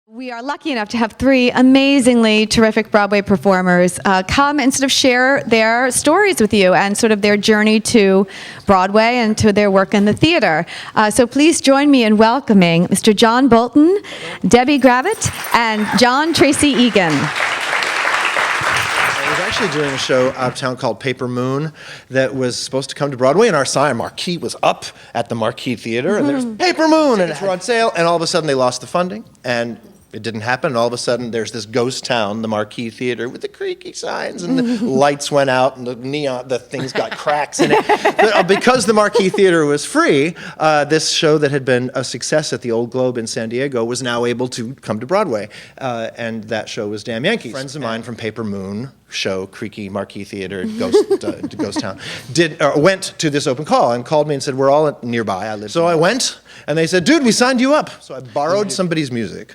We are lucky enough to have three amazingly terrific Broadway performers come and sort of share their stories with you and sort of their journey to Broadway and to their work in the theater. So please join me in welcoming Mr. John Bolton, Debbie Gravitte, and John Tracy Egan. I was actually doing a show out of town called Paper Moon that was supposed to come to Broadway, and our sign Marquee was up at the Marquee Theater, and there's Paper Moon, and it's on sale, and all of a sudden they lost the funding, and it didn't happen, and all of a sudden there's this ghost town, the Marquee Theater, with the creaky signs, and the lights went out, and the things got cracks in it. Because the Marquee Theater was free, this show that had been a success at the Old Globe in San Diego was now able to come to Broadway, and that show was Damn Yankees. Friends of mine from Paper Moon show, creaky Marquee Theater, ghost town, went to this open call and called me and said, we're all nearby. So I went, and they said, dude, we signed you up. So I borrowed somebody's music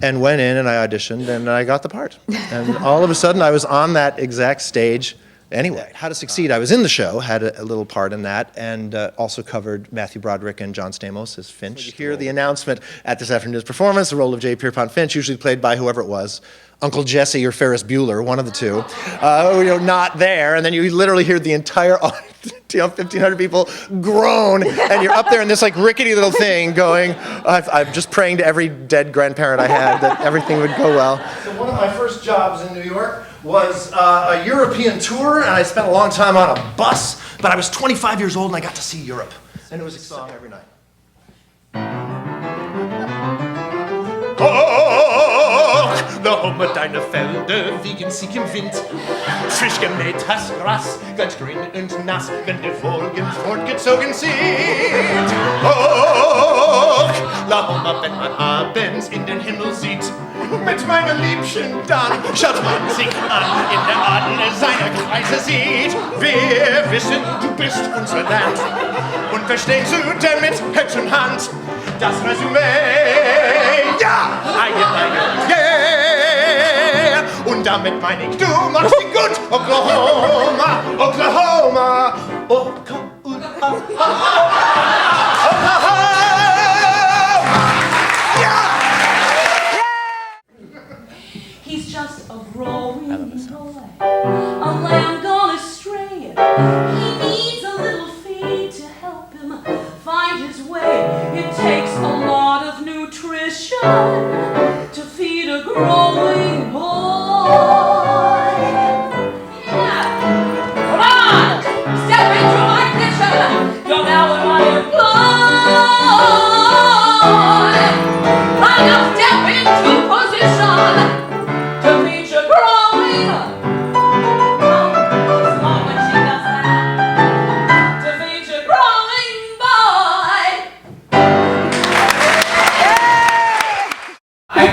and went in and I auditioned and I got the part. And all of a sudden I was on that exact stage anyway. How to Succeed, I was in the show, had a little part in that, and also covered Matthew Broderick and John Stamos as Finch. You hear the announcement at this afternoon's performance, the role of J. Pierpont Finch, usually played by whoever it was, Uncle Jesse or Ferris Bueller, one of the two, not there, and then you literally hear the entire audience, 1,500 people groan, and you're up there in this like rickety little thing going, I'm just praying to every dead grandparent I had that everything would go well. So one of my first jobs in New York was a European tour, and I spent a long time on a bus, but I was 25 years old and I got to see Europe, and it was a song every night. Warum deine Felder wiegen sich im Wind? Frisch gemähtes Gras, ganz grün und nass, wenn die Wolken fortgezogen sind. Och, Lahoma, wenn man abends in den Himmel sieht. Mit meinem Liebchen dann schaut man sich an, in der Adel seiner Kreise sieht. Wir wissen, du bist unser Land und verstehst du denn mit Herz und Hand das Resümee. Ja, yeah! Und damit meine ich, du machst sie gut, Oklahoma, Oklahoma, Oklahoma. He's just a growing boy, a lamb gone astray. He needs a little feed to help him find his way. It takes a lot of nutrition to feed a growing boy. Yeah. Come on, step into my kitchen. You're now in my employ. I now step into position.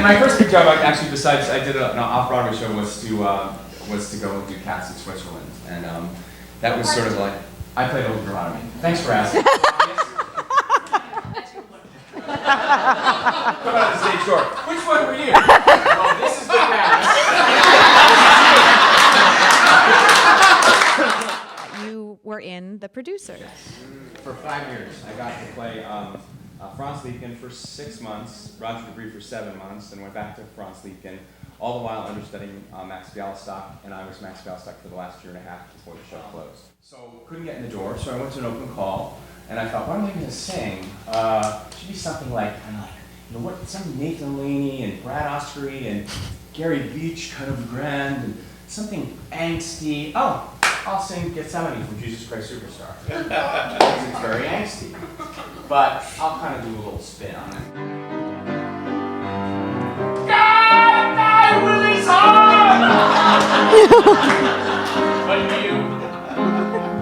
My first big job, actually, besides I did an off-Broadway show, was to go and do cats in Switzerland, and that was sort of like I played Old Deuteronomy. Thanks for asking. Come out of the stage door. Which one were you? Well, this is the cat. You were in The Producers. For 5 years, I got to play Franz Liebken for 6 months, Roger Debris for 7 months, then went back to Franz Liebken, all the while understudying Max Bialystock, and I was Max Bialystock for the last 1.5 years before the show closed. So couldn't get in the door, so I went to an open call, and I thought, what am I going to sing? Should be something like, some Nathan Laney and Brad Osprey and Gary Beach kind of grand, and something angsty. Oh, I'll sing Gethsemane from Jesus Christ Superstar. It's very angsty. But I'll kind of do a little spin on it. God, I will is on! But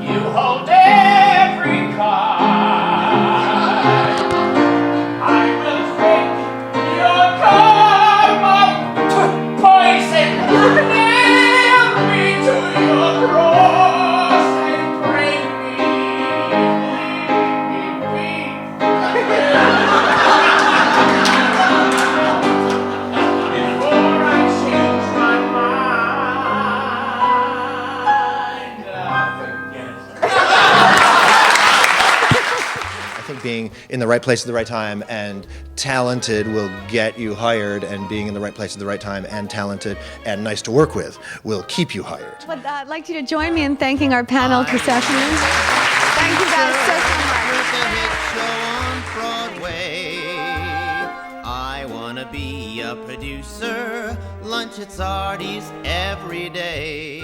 you hold every card. I will take your cup of poison. Nail me to your cross and break me. Before I change my mind. in the right place at the right time, and talented will get you hired, and being in the right place at the right time and talented and nice to work with will keep you hired. But I'd like you to join me in thanking our panel this afternoon. Thank you guys so much. With a hit show on Broadway, I wanna be a producer, lunch at Sardi's every day.